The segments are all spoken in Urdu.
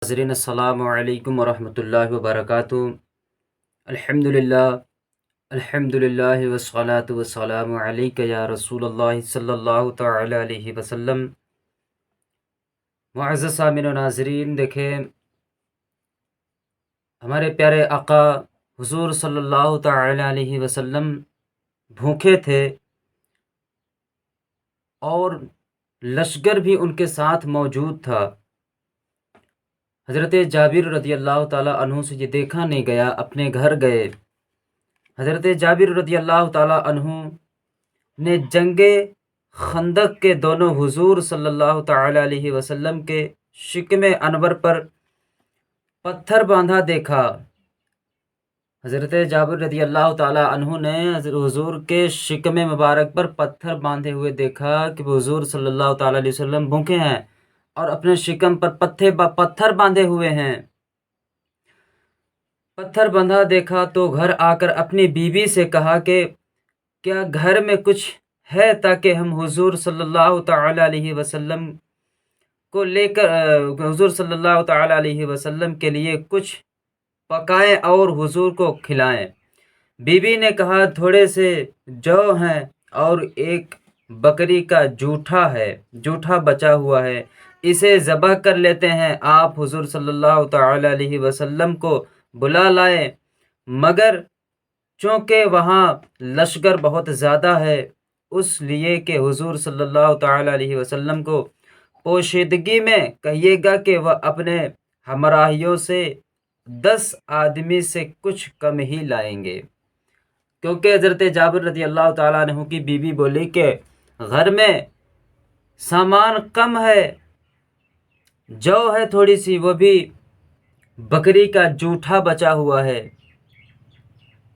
ناظرین السلام علیکم ورحمۃ اللہ وبرکاتہ۔ الحمدللہ الحمدللہ والصلاۃ والسلام علیک یا رسول اللہ صلی اللہ تعالی علیہ وسلم۔ معزز سامعین و ناظرین، دیکھیں ہمارے پیارے آقا حضور صلی اللہ تعالی علیہ وسلم بھوکے تھے اور لشکر بھی ان کے ساتھ موجود تھا۔ حضرت جابر رضی اللہ تعالیٰ عنہ سے یہ دیکھا نہیں گیا، اپنے گھر گئے۔ حضرت جابر رضی اللہ تعالیٰ عنہ نے جنگ خندق کے دونوں حضور صلی اللہ تعالی علیہ وسلم کے شکم انور پر پتھر باندھا دیکھا۔ حضرت جابر رضی اللہ تعالیٰ عنہ نے حضور کے شکم مبارک پر پتھر باندھے ہوئے دیکھا کہ حضور صلی اللہ تعالی علیہ وسلم بھوکے ہیں اور اپنے شکم پر پتھر باندھے ہوئے ہیں۔ پتھر بندھا دیکھا تو گھر آ کر اپنی بیوی سے کہا کہ کیا گھر میں کچھ ہے تاکہ ہم حضور صلی اللہ تعالی علیہ وسلم کو لے کر حضور صلی اللہ تعالی علیہ وسلم کے لیے کچھ پکائیں اور حضور کو کھلائیں۔ بیوی نے کہا تھوڑے سے جو ہیں اور ایک بکری کا جوٹھا بچا ہوا ہے، اسے ذبح کر لیتے ہیں، آپ حضور صلی اللہ تعالی علیہ وسلم کو بلا لائیں۔ مگر چونکہ وہاں لشکر بہت زیادہ ہے، اس لیے کہ حضور صلی اللہ تعالی علیہ وسلم کو پوشیدگی میں کہیے گا کہ وہ اپنے ہمراہیوں سے 10 آدمی سے کچھ کم ہی لائیں گے، کیونکہ حضرت جابر رضی اللہ تعالیٰ عنہ کی بیوی بولی کہ گھر میں سامان کم ہے، جو ہے تھوڑی سی، وہ بھی بکری کا جوٹھا بچا ہوا ہے۔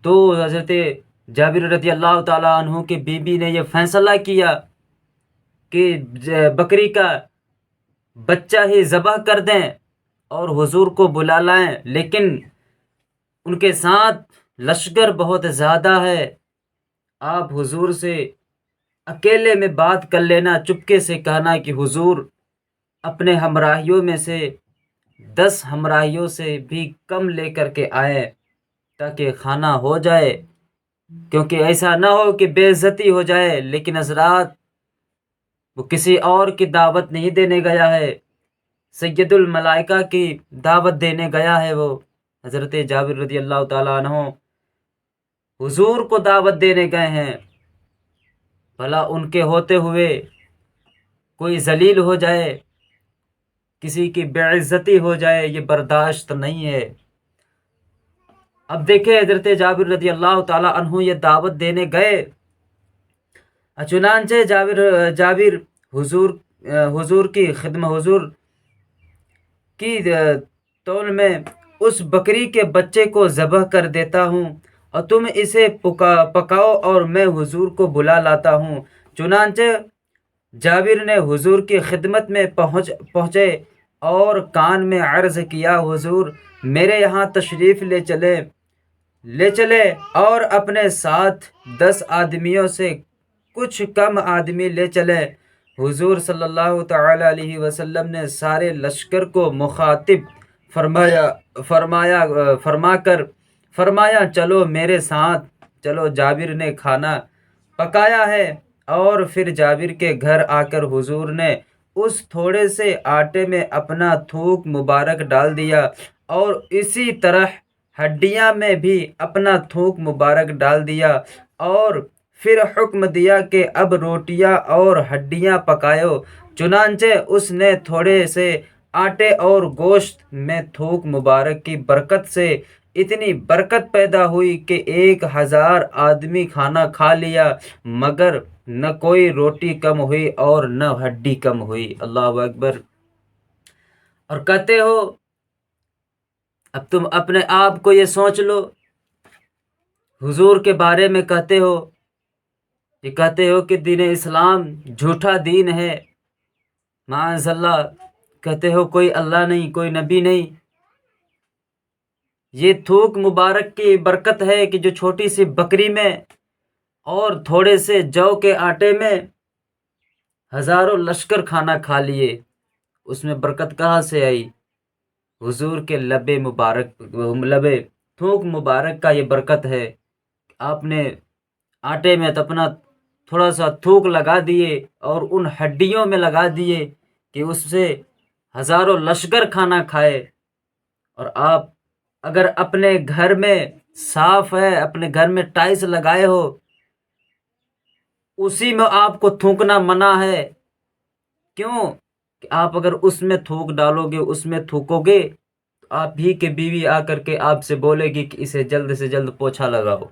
تو حضرت جابر رضی اللہ تعالیٰ عنہ کی بیوی نے یہ فیصلہ کیا کہ بکری کا بچہ ہی ذبح کر دیں اور حضور کو بلا لائیں، لیکن ان کے ساتھ لشکر بہت زیادہ ہے، آپ حضور سے اکیلے میں بات کر لینا، چپکے سے کہنا کہ حضور اپنے ہمراہیوں میں سے 10 ہمراہیوں سے بھی کم لے کر کے آئے تاکہ کھانا ہو جائے، کیونکہ ایسا نہ ہو کہ بے عزتی ہو جائے۔ لیکن حضرات، وہ کسی اور کی دعوت نہیں دینے گیا ہے، سید الملائکہ کی دعوت دینے گیا ہے۔ وہ حضرت جابر رضی اللہ تعالیٰ عنہ حضور کو دعوت دینے گئے ہیں، بھلا ان کے ہوتے ہوئے کوئی ذلیل ہو جائے، کسی کی بے عزتی ہو جائے، یہ برداشت نہیں ہے۔ اب دیکھیں حضرت جابر رضی اللہ تعالیٰ عنہ یہ دعوت دینے گئے، چنانچہ جابر حضور کی خدمت، حضور کی طول میں اس بکری کے بچے کو ذبح کر دیتا ہوں اور تم اسے پکاؤ اور میں حضور کو بلا لاتا ہوں۔ چنانچہ جابر نے حضور کی خدمت میں پہنچے اور کان میں عرض کیا، حضور میرے یہاں تشریف لے چلے اور اپنے ساتھ 10 آدمیوں سے کچھ کم آدمی لے چلے۔ حضور صلی اللہ تعالی علیہ وسلم نے سارے لشکر کو مخاطب فرمایا چلو میرے ساتھ چلو۔ جابر نے کھانا پکایا ہے اور پھر جابر کے گھر آ کر حضور نے اس تھوڑے سے آٹے میں اپنا تھوک مبارک ڈال دیا اور اسی طرح ہڈیاں میں بھی اپنا تھوک مبارک ڈال دیا، اور پھر حکم دیا کہ اب روٹیاں اور ہڈیاں پکائو۔ چنانچہ اس نے تھوڑے سے آٹے اور گوشت میں تھوک مبارک کی برکت سے اتنی برکت پیدا ہوئی کہ 1000 آدمی کھانا کھا لیا، مگر نہ کوئی روٹی کم ہوئی اور نہ ہڈی کم ہوئی۔ اللہ اکبر۔ اور کہتے ہو، اب تم اپنے آپ کو یہ سوچ لو، حضور کے بارے میں کہتے ہو کہ دین اسلام جھوٹا دین ہے، معاذ اللہ، کہتے ہو کوئی اللہ نہیں، کوئی نبی نہیں۔ یہ تھوک مبارک کی برکت ہے کہ جو چھوٹی سی بکری میں اور تھوڑے سے جو کے آٹے میں ہزاروں لشکر کھانا کھا لیے، اس میں برکت کہاں سے آئی؟ حضور کے لب تھوک مبارک کا یہ برکت ہے۔ آپ نے آٹے میں تو اپنا تھوڑا سا تھوک لگا دیے اور ان ہڈیوں میں لگا دیے کہ اس سے ہزاروں لشکر کھانا کھائے۔ اور آپ اگر اپنے گھر میں صاف ہے، اپنے گھر میں ٹائلس لگائے ہو، اسی میں آپ کو تھوکنا منع ہے۔ کیوں کہ آپ اگر اس میں تھوک ڈالو گے، اس میں تھوکو گے، تو آپ ہی کے بیوی آ کر کے آپ سے بولے گی کہ اسے جلد سے جلد پوچھا لگاؤ۔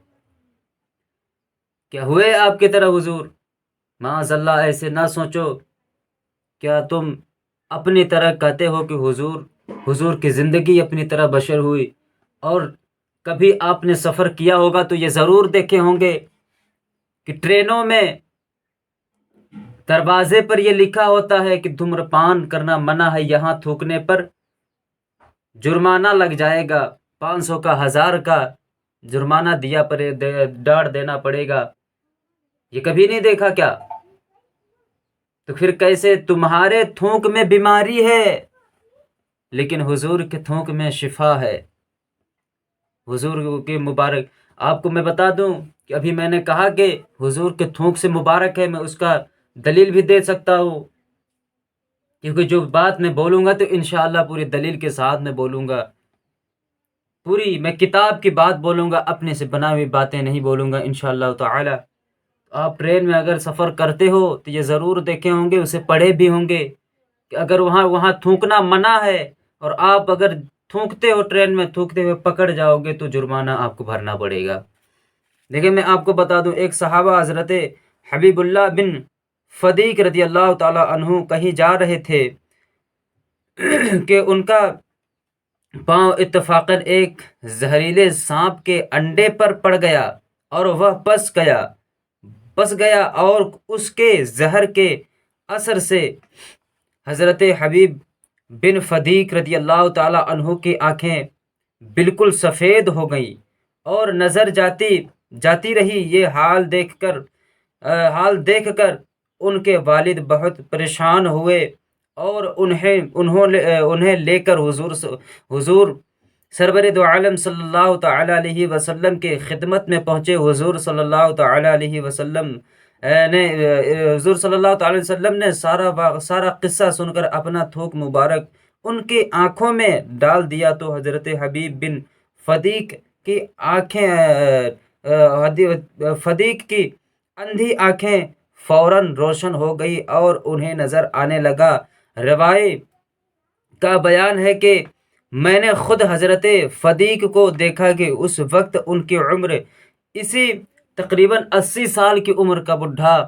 کیا ہوئے آپ کی طرح حضور؟ معاذ اللہ ایسے نہ سوچو۔ کیا تم اپنی طرح کہتے ہو کہ حضور کی زندگی اپنی طرح بشر ہوئی؟ اور کبھی آپ نے سفر کیا ہوگا تو یہ ضرور دیکھے ہوں گے کہ ٹرینوں میں دروازے پر یہ لکھا ہوتا ہے کہ دھومرپان کرنا منع ہے، یہاں تھوکنے پر جرمانہ لگ جائے گا، 500 کا 1000 کا جرمانہ ڈال دینا پڑے گا۔ یہ کبھی نہیں دیکھا کیا؟ تو پھر کیسے تمہارے تھوک میں بیماری ہے لیکن حضور کے تھوک میں شفا ہے؟ حضور کے مبارک، آپ کو میں بتا دوں کہ ابھی میں نے کہا کہ حضور کے تھوک سے مبارک ہے، میں اس کا دلیل بھی دے سکتا ہوں، کیونکہ جو بات میں بولوں گا تو انشاءاللہ پوری دلیل کے ساتھ میں بولوں گا، پوری میں کتاب کی بات بولوں گا، اپنے سے بنا ہوئی باتیں نہیں بولوں گا انشاءاللہ تعالی۔ آپ ٹرین میں اگر سفر کرتے ہو تو یہ ضرور دیکھے ہوں گے، اسے پڑھے بھی ہوں گے کہ اگر وہاں تھوکنا منع ہے اور آپ اگر تھوکتے ہو، ٹرین میں تھوکتے ہوئے پکڑ جاؤ گے تو جرمانہ آپ کو بھرنا پڑے گا۔ دیکھیں میں آپ کو بتا دوں، ایک صحابہ حضرت حبیب اللہ بن فدیق رضی اللہ تعالی عنہ کہیں جا رہے تھے کہ ان کا پاؤں اتفاقاً ایک زہریلے سانپ کے انڈے پر پڑ گیا اور وہ پس گیا اور اس کے زہر کے اثر سے حضرت حبیب بن فدیق رضی اللہ تعالی عنہ کی آنکھیں بالکل سفید ہو گئیں اور نظر جاتی رہی۔ یہ حال دیکھ کر ان کے والد بہت پریشان ہوئے اور انہیں لے کر حضور سرور دو عالم صلی اللہ تعالی علیہ وسلم کے خدمت میں پہنچے۔ حضور صلی اللہ تعالی علیہ وسلم نے سارا قصہ سن کر اپنا تھوک مبارک ان کی آنکھوں میں ڈال دیا تو حضرت حبیب بن فدیق کی اندھی آنکھیں فوراً روشن ہو گئی اور انہیں نظر آنے لگا۔ روایت کا بیان ہے کہ میں نے خود حضرت فدیق کو دیکھا کہ اس وقت ان کی عمر اسی تقریباً 80 سال کی عمر کا بڈھا۔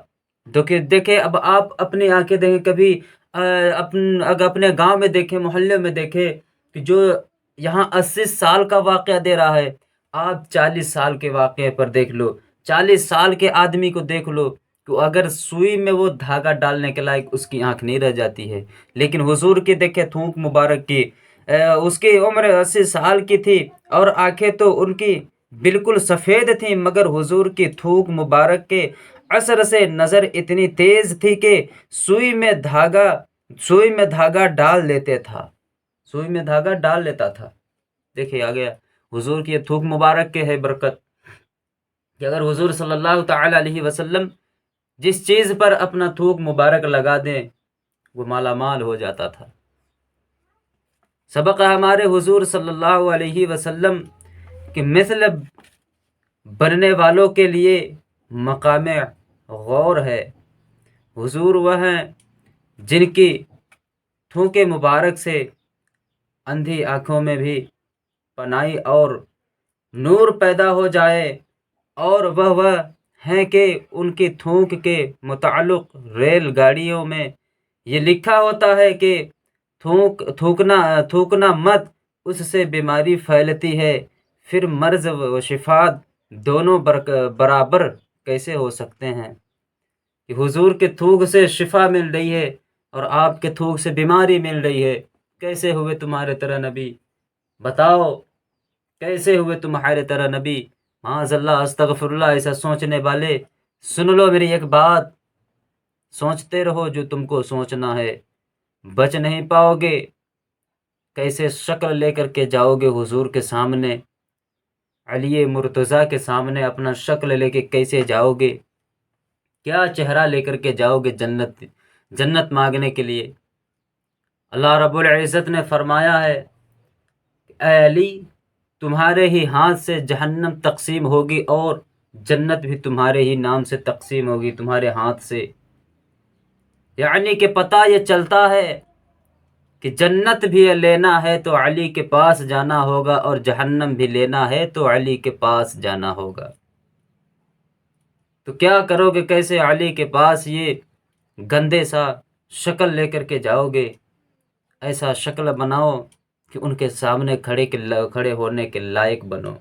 دیکھیں اب آپ اپنی آنکھیں دیکھیں، کبھی اگر اپنے گاؤں میں دیکھیں، محلے میں دیکھیں کہ جو یہاں 80 سال کا واقعہ دے رہا ہے، آپ 40 سال کے واقعے پر دیکھ لو، 40 سال کے آدمی کو دیکھ لو کہ اگر سوئی میں وہ دھاگا ڈالنے کے لائق اس کی آنکھ نہیں رہ جاتی ہے، لیکن حضور کی دیکھیں تھوک مبارک کی، اس کی عمر 80 سال کی تھی اور آنکھیں تو ان کی بالکل سفید تھیں، مگر حضور کی تھوک مبارک کے اثر سے نظر اتنی تیز تھی کہ سوئی میں دھاگا ڈال لیتا تھا۔ دیکھیں آ گیا حضور کی تھوک مبارک کے ہے برکت کہ اگر حضور صلی اللہ تعالی علیہ وسلم جس چیز پر اپنا تھوک مبارک لگا دیں وہ مالا مال ہو جاتا تھا۔ سبق ہمارے حضور صلی اللہ علیہ وسلم کے مثل بننے والوں کے لیے مقام غور ہے۔ حضور وہ ہیں جن کی تھوک مبارک سے اندھی آنکھوں میں بھی پنائی اور نور پیدا ہو جائے، اور وہ ہیں کہ ان کی تھوک کے متعلق ریل گاڑیوں میں یہ لکھا ہوتا ہے کہ تھوکنا مت، اس سے بیماری پھیلتی ہے۔ پھر مرض و شفا دونوں برابر کیسے ہو سکتے ہیں کہ حضور کے تھوک سے شفا مل رہی ہے اور آپ کے تھوک سے بیماری مل رہی ہے؟ کیسے ہوئے تمہارے طرح نبی؟ بتاؤ کیسے ہوئے تمہارے طرح نبی؟ معاذ اللہ، استغفر اللہ۔ ایسا سوچنے والے سن لو میری ایک بات، سوچتے رہو جو تم کو سوچنا ہے، بچ نہیں پاؤ گے، کیسے شکل لے کر کے جاؤ گے حضور کے سامنے، علی مرتضیٰ کے سامنے اپنا شکل لے کے کیسے جاؤ گے، کیا چہرہ لے کر کے جاؤ گے جنت مانگنے کے لیے؟ اللہ رب العزت نے فرمایا ہے، اے علی تمہارے ہی ہاتھ سے جہنم تقسیم ہوگی اور جنت بھی تمہارے ہی نام سے تقسیم ہوگی، تمہارے ہاتھ سے۔ یعنی کہ پتہ یہ چلتا ہے کہ جنت بھی لینا ہے تو علی کے پاس جانا ہوگا، اور جہنم بھی لینا ہے تو علی کے پاس جانا ہوگا۔ تو کیا کرو گے، کیسے علی کے پاس یہ گندے سا شکل لے کر کے جاؤ گے؟ ایسا شکل بناؤ کہ ان کے سامنے کھڑے ہونے کے لائق بنو۔